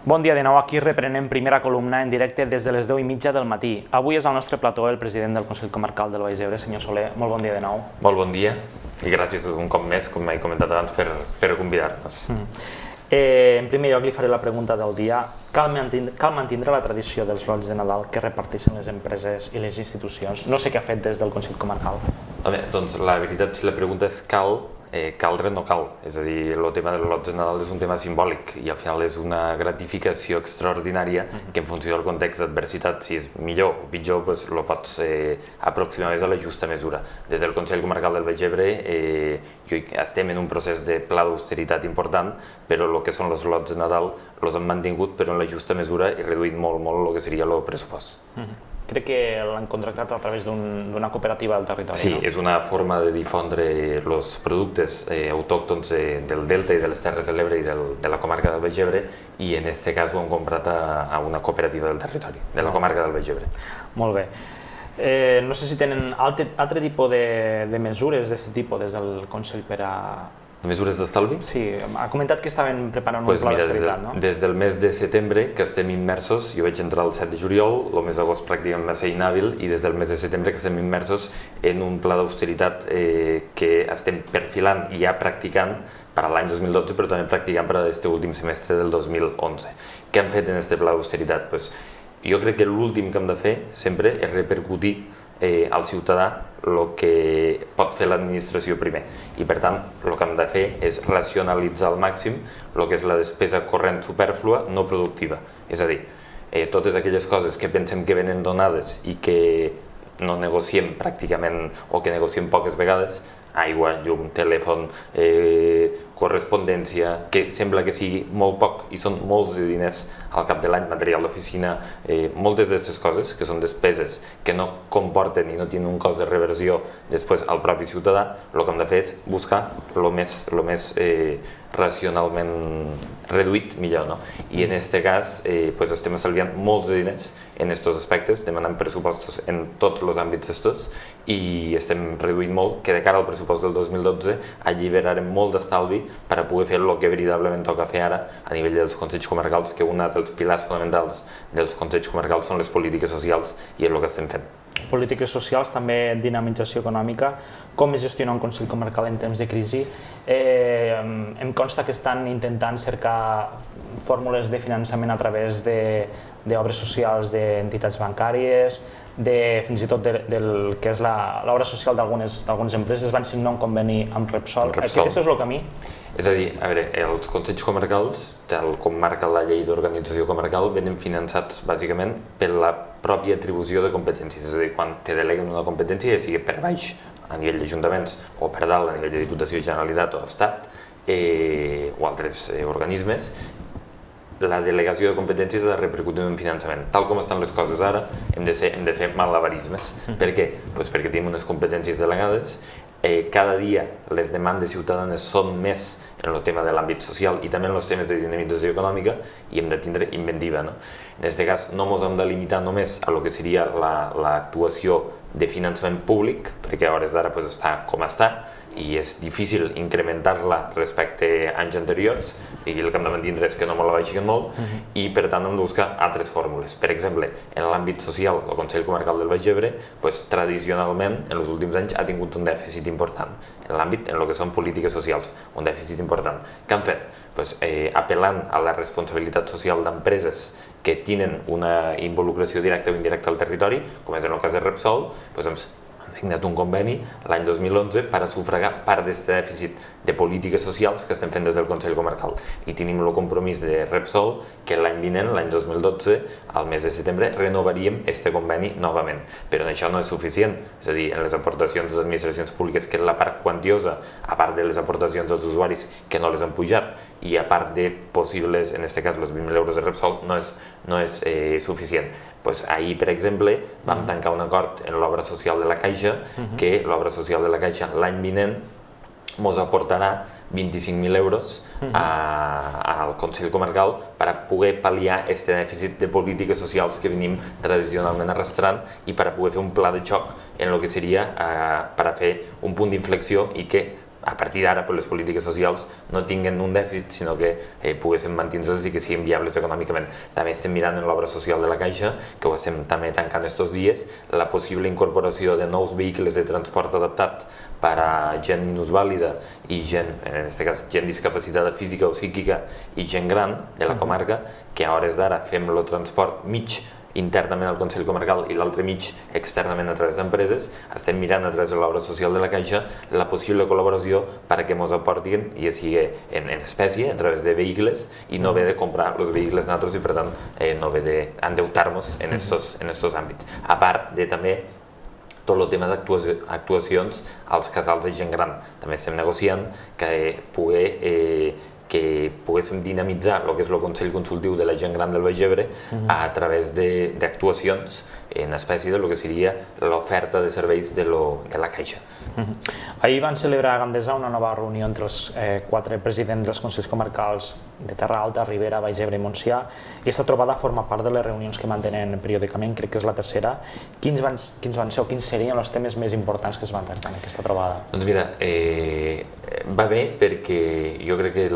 Bon dia de nou, aquí reprenem primera columna en directe des de les 10:30 del matí. Avui és al nostre plató el president del Consell Comarcal del Baix Ebre, senyor Soler. Molt bon dia de nou. Molt bon dia i gràcies un cop més, com he comentat abans, per convidar-nos. En primer lloc li faré la pregunta del dia. Cal mantindre la tradició dels lots de Nadal que reparteixen les empreses i les institucions? No sé què ha fet des del Consell Comarcal. Home, doncs la veritat, si la pregunta és caldre no cal. És a dir, el tema dels lots de Nadal és un tema simbòlic i al final és una gratificació extraordinària que en funció del context d'adversitat, si és millor o pitjor, el pots aproximar més a la justa mesura. Des del Consell Comarcal del Baix Ebre estem en un procés de pla d'austeritat important, però el que són els lots de Nadal els hem mantingut però en la justa mesura i reduït molt el que seria el pressupost. Crec que l'han contractat a través d'una cooperativa del territori. Sí, és una forma de difondre els productes autòctons del Delta i de les Terres de l'Ebre i de la comarca del Baix Ebre, i en aquest cas ho hem comprat a una cooperativa del territori, de la comarca del Baix Ebre. Molt bé. No sé si tenen altre tipus de mesures d'aquest tipus des del Consell per a... Mesures d'estalvi? Sí, ha comentat que estaven preparant un pla d'austeritat, no? Des del mes de setembre, que estem immersos, jo vaig entrar el 7 de juliol, el mes d'agost pràcticament va ser inhàbil, i des del mes de setembre que estem immersos en un pla d'austeritat que estem perfilant i ja practicant per a l'any 2012, però també practicant per a aquest últim semestre del 2011. Què han fet en aquest pla d'austeritat? Jo crec que l'últim que hem de fer sempre és repercutir al ciutadà el que pot fer l'administració primer, i per tant el que hem de fer és racionalitzar al màxim el que és la despesa corrent superflua no productiva, és a dir, totes aquelles coses que pensem que venen donades i que no negociem pràcticament o que negociem poques vegades, aigua, llum, telèfon, correspondència, que sembla que sigui molt poc i són molts de diners al cap de l'any, material d'oficina, moltes d'aquestes coses que són despeses que no comporten i no tenen un cost de reversió després al propi ciutadà, el que hem de fer és buscar el més racionalment reduït millor, no? I en aquest cas estem estalviant molts de diners en aquests aspectes, demanant pressupostos en tots els àmbits estos i estem reduint molt, que de cara al pressupost del 2012 alliberarem molt d'estalvi per a poder fer el que veritablement toca fer ara a nivell dels consells comarcals, que un dels pilars fonamentals dels consells comarcals són les polítiques socials i és el que estem fent. Polítiques socials, també dinamització econòmica. Com es gestiona un Consell Comarcal en temps de crisi? Em consta que estan intentant cercar fórmules de finançament a través d'obres socials d'entitats bancàries, fins i tot del que és l'obra social d'algunes empreses. Van signar un conveni amb Repsol. Aquest és el camí? És a dir, els consells comarcals, tal com marca la llei d'organització comarcal, venen finançats bàsicament per la pròpia atribució de competències. És a dir, quan te deleguen una competència, ja sigui per baix a nivell d'ajuntaments o per dalt a nivell de Diputació, Generalitat o Estat o altres organismes, la delegació de competències ha de repercutir en finançament. Tal com estan les coses ara, hem de fer malabarismes. Per què? Perquè tenim unes competències delegades, cada dia les demandes ciutadanes són més en el tema de l'àmbit social i també en els temes de dinamització econòmica, i hem de tindre inventiva. En aquest cas no ens hem de limitar només a el que seria l'actuació de finançament públic, perquè a hores d'ara està com està i és difícil incrementar-la respecte a anys anteriors, i el que hem de mantindre és que no me la baixin molt, i per tant hem de buscar altres fórmules. Per exemple, en l'àmbit social, el Consell Comarcal del Baix Ebre tradicionalment en els últims anys ha tingut un dèficit important en l'àmbit en el que són polítiques socials, un dèficit important. Què han fet? Apel·lant a la responsabilitat social d'empreses que tenen una involucració directa o indirecta al territori, com és en el cas de Repsol, hem signat un conveni l'any 2011 per a sufragar part d'aquest dèficit de polítiques socials que estem fent des del Consell Comarcal, i tenim el compromís de Repsol que l'any vinent, l'any 2012, al mes de setembre, renovaríem aquest conveni novament. Però això no és suficient, és a dir, en les aportacions de les administracions públiques, que és la part quantiosa, a part de les aportacions dels usuaris que no les han pujat, i a part de possibles, en aquest cas, els 20.000 euros de Repsol, no és suficient. Ahir, per exemple, vam tancar un acord en l'obra social de la Caixa, que l'obra social de la Caixa l'any vinent ens aportarà 25.000 euros al Consell Comarcal per a poder pal·liar aquest dèficit de polítiques socials que venim tradicionalment arrastrant i per a poder fer un pla de xoc en el que seria per a fer un punt d'inflexió i que a partir d'ara les polítiques socials no tinguen un dèficit, sinó que poguéssim mantenir-les i que siguin viables econòmicament. També estem mirant en l'obra social de la Caixa, que ho estem també tancant estos dies, la possible incorporació de nous vehicles de transport adaptat per a gent minusvàlida i gent, en aquest cas, gent discapacitada física o psíquica i gent gran de la comarca, que a hores d'ara fem el transport mig internament al Consell Comarcal i l'altre mig externament a través d'empreses. Estem mirant a través de l'obra social de la Caixa la possible col·laboració perquè ens aportin, ja sigui en espècie, a través de vehicles, i no haver de comprar els vehicles nosaltres i per tant no haver d'endeutar-nos en estos àmbits. A part de també tot el tema d'actuacions als casals de gent gran. També estem negociant que poguéssim dinamitzar el que és el Consell Consultiu de la gent gran del Baix Ebre a través d'actuacions en espècie del que seria l'oferta de serveis de la Caixa. Ahir van celebrar a Gandesa una nova reunió entre els 4 presidents dels Consells Comarcals de Terra Alta, Ribera, Baix Ebre i Montsià, i aquesta trobada forma part de les reunions que mantenen periòdicament, crec que és la tercera. Quins van ser o quins serien els temes més importants que es van tractar en aquesta trobada? Doncs mira, va bé perquè jo crec que,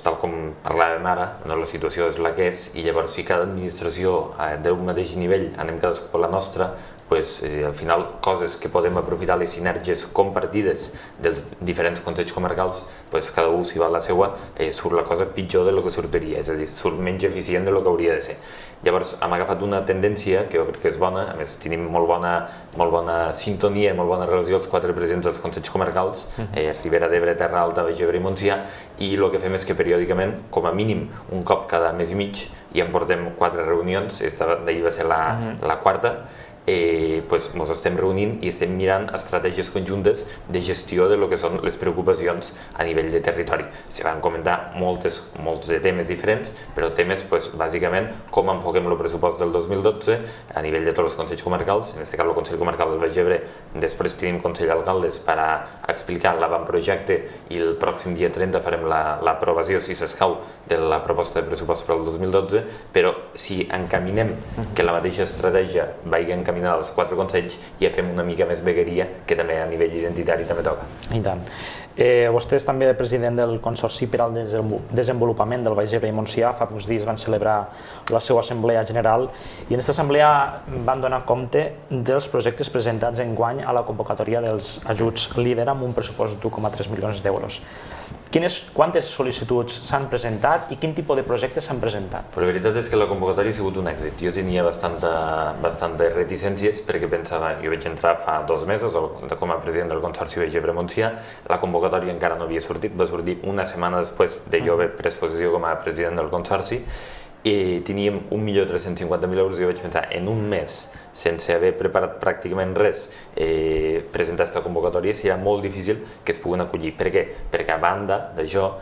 tal com parlàvem ara, la situació és la que és, i llavors si cada administració d'un mateix nivell anem cadascú per la nostra, al final coses que podem aprofitar les sinergies compartides dels diferents consells comarcals, cada un s'hi va a la seva, surt la cosa pitjor del que sortiria, és a dir, surt menys eficient del que hauria de ser. Llavors hem agafat una tendència que jo crec que és bona, a més tenim molt bona sintonia, molt bona relació els 4 presidents dels consells comarcals, Ribera d'Ebre, Terra Alta, Baix Ebre i Montsià, i el que fem és que periòdicament, com a mínim un cop cada mes i mig, ja en portem 4 reunions, d'ahir va ser la quarta, ens estem reunint i estem mirant estratègies conjuntes de gestió de lo que són les preocupacions a nivell de territori. Se van comentar molts de temes diferents, però temes bàsicament com enfoquem el pressupost del 2012 a nivell de tots els consells comarcals, en aquest cas el Consell Comarcal del Baix Ebre, després tenim Consell d'Alcaldes per a explicar l'avantprojecte i el pròxim dia 30 farem l'aprovació, si s'escau, de la proposta de pressupost per al 2012, però si encaminem que la mateixa estratègia vagi encaminada als 4 consells, ja fem una mica més vegueria, que també a nivell identitari també toca. I tant. Vostè és també president del Consorci per al Desenvolupament del Baix Ebre i Montsià. Fa pocs dies van celebrar la seva assemblea general i en aquesta assemblea van donar compte dels projectes presentats enguany a la convocatòria dels ajuts LEADER amb un pressupost d'1,3 milions d'euros. Quantes sol·licituds s'han presentat i quin tipus de projectes s'han presentat? Però la veritat és que la convocatòria ha sigut un èxit. Jo tenia bastantes reticències perquè pensava, jo vaig entrar fa 2 mesos com a president del Consorci Baix Ebre-Montsià, la convocatòria encara no havia sortit, va sortir una setmana després de jo haver pres possessió com a president del Consorci, i teníem 1.350.000 euros i jo vaig pensar, en un mes, sense haver preparat pràcticament res, presentar aquesta convocatòria serà molt difícil que es puguin acollir. Per què? Perquè a banda d'això,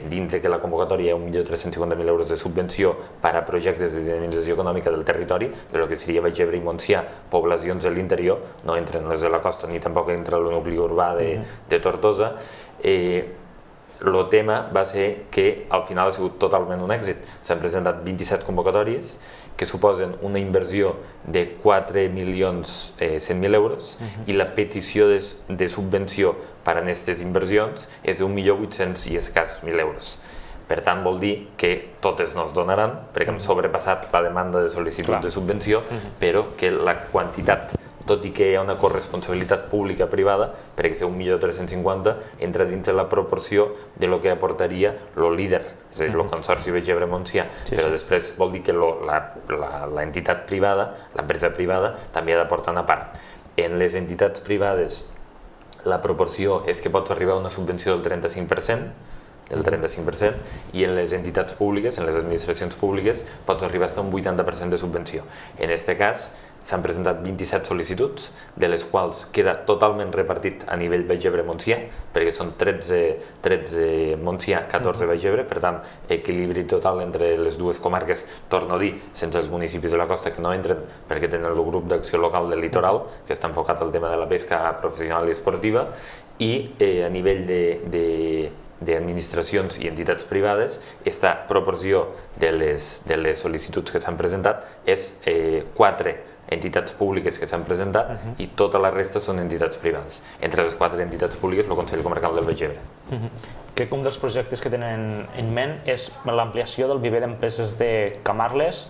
dins de que la convocatòria hi ha 1.350.000 euros de subvenció per a projectes de dinamització econòmica del territori, del que seria Baix Ebre i Montsià, poblacions de l'interior, no entren les de la costa ni tampoc entra el nucli urbà de Tortosa, el tema va ser que al final ha sigut totalment un èxit. S'han presentat 27 convocatòries que suposen una inversió de 4.100.000 euros i la petició de subvenció per a aquestes inversions és d'1.800.000 i escàs euros. Per tant, vol dir que totes no es donaran, perquè hem sobrepassat la demanda de sol·licitud de subvenció, però que la quantitat, tot i que hi ha una corresponsabilitat pública-privada, perquè ser 1.350.000 entra dins de la proporció de lo que aportaria el LEADER, és a dir, el Consorci Baix Ebre-Montsià, però després vol dir que l'entitat privada, l'empresa privada, també ha d'aportar una part. En les entitats privades la proporció és que pots arribar a una subvenció del 35%, i en les entitats públiques, en les administracions públiques, pots arribar fins a un 80% de subvenció. En aquest cas, s'han presentat 27 sol·licituds, de les quals queda totalment repartit a nivell Baix Ebre-Montsià, perquè són 13 Montsià, 14 Baix Ebre, per tant, equilibri total entre les dues comarques, torno a dir, sense els municipis de la costa que no entren, perquè tenen el grup d'acció local del litoral, que està enfocat al tema de la pesca professional i esportiva, i a nivell d'administracions i entitats privades, aquesta proporció de les sol·licituds que s'han presentat és 4 entitats públiques que s'han presentat i tota la resta són entitats privades. Entre les 4 entitats públiques, el Consell Comarcal del Baix Ebre. Crec que un dels projectes que tenen en ment és l'ampliació del viver d'empreses de Camarles.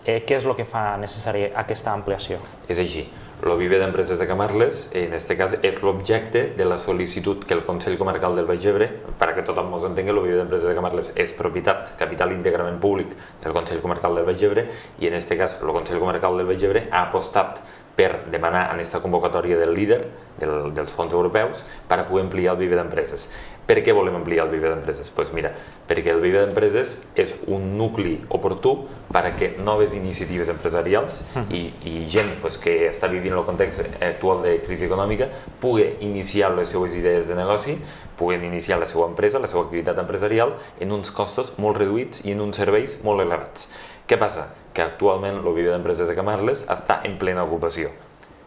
Què és el que fa necessari aquesta ampliació? És així. El viver d'empreses de Camarles, en aquest cas, és l'objecte de la sol·licitud que el Consell Comarcal del Baix Ebre, perquè tothom ens entengui, el viver d'empreses de Camarles és propietat, capital íntegrament públic del Consell Comarcal del Baix Ebre, i en aquest cas el Consell Comarcal del Baix Ebre ha apostat per demanar en aquesta convocatòria del líder, dels fons europeus, per a poder ampliar el viver d'empreses. Per què volem ampliar el viver d'empreses? Doncs mira, perquè el viver d'empreses és un nucli oportú perquè noves iniciatives empresarials i gent que està vivint el context actual de crisi econòmica pugui iniciar les seues idees de negoci, puguen iniciar la seva empresa, la seva activitat empresarial en uns costos molt reduïts i en uns serveis molt elevats. Què passa? Que actualment el viver d'empreses de Camarles està en plena ocupació.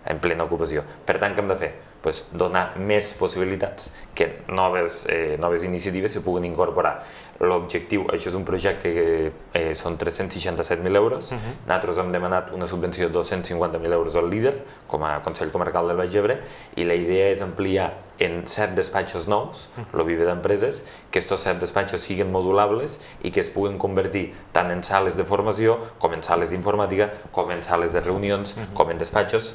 Per tant, què hem de fer? Donar més possibilitats que noves iniciatives se puguin incorporar. L'objectiu, això és un projecte que són 367.000 euros. Nosaltres hem demanat una subvenció de 250.000 euros al líder, com a Consell Comarcal del Baix Ebre, i la idea és ampliar en 7 despatxos nous, el viver d'empreses, que aquests 7 despatxos siguin modulables i que es puguin convertir tant en sales de formació, com en sales d'informàtica, com en sales de reunions, com en despatxos,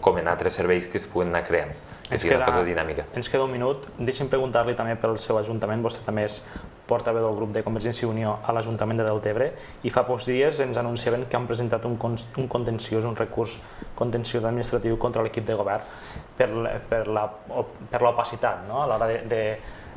com en altres serveis que es puguin anar creant. Que sigui una cosa dinàmica. Ens queda un minut. Deixem preguntar-li també pel seu ajuntament. Vostè també és portaveu del grup de Convergència i Unió a l'Ajuntament de Deltebre i fa pocs dies ens anunciaven que han presentat un contenciós, un recurs contenciós administratiu contra l'equip de govern per l'opacitat, a l'hora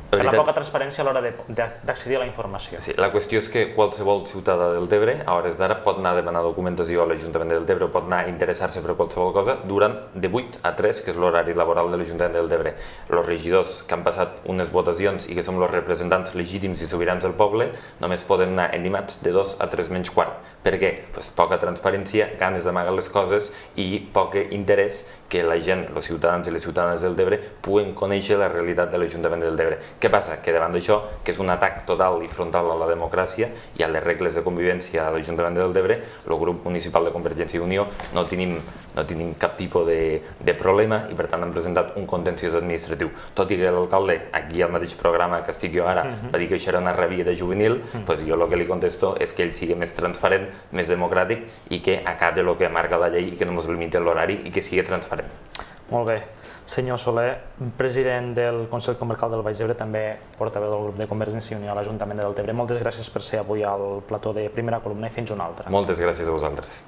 per la poca transparència a l'hora d'accedir a la informació. Sí, la qüestió és que qualsevol ciutadà de Deltebre, a hores d'ara, pot anar a demanar documentació a l'Ajuntament de Deltebre o pot anar a interessar-se per qualsevol cosa durant de 8 a 3, que és l'horari laboral de l'Ajuntament de Deltebre. Els regidors que han passat unes votacions i que som els representants legítims i sobirans del poble, només poden anar en dimarts de 2 a 3 menys quart. Per què? Poca transparència, ganes d'amagar les coses i poc interès que la gent, els ciutadans i les ciutadanes del Deltebre, puguen conèixer la realitat de l'Ajuntament del Deltebre. Què passa? Que davant d'això, que és un atac total i frontal a la democràcia i a les regles de convivència a l'Ajuntament del Deltebre, el grup municipal de Convergència i Unió no tenim cap tipus de problema i per tant hem presentat un contenciós administratiu. Tot i que l'alcalde, aquí al mateix programa que estic jo ara, va dir que això era una rabieta juvenil, doncs jo el que li contesto és que ell sigui més transparent, més democràtic i que acate el que marca la llei i que no ens limiti l'horari i que sigui transparent. Molt bé. Senyor Soler, president del Consell Comarcal del Baix Ebre, també portaveu del grup de Convergència i Unió a l'Ajuntament de Deltebre. Moltes gràcies per ser avui al plató de Primera Columna i fins una altra. Moltes gràcies a vosaltres.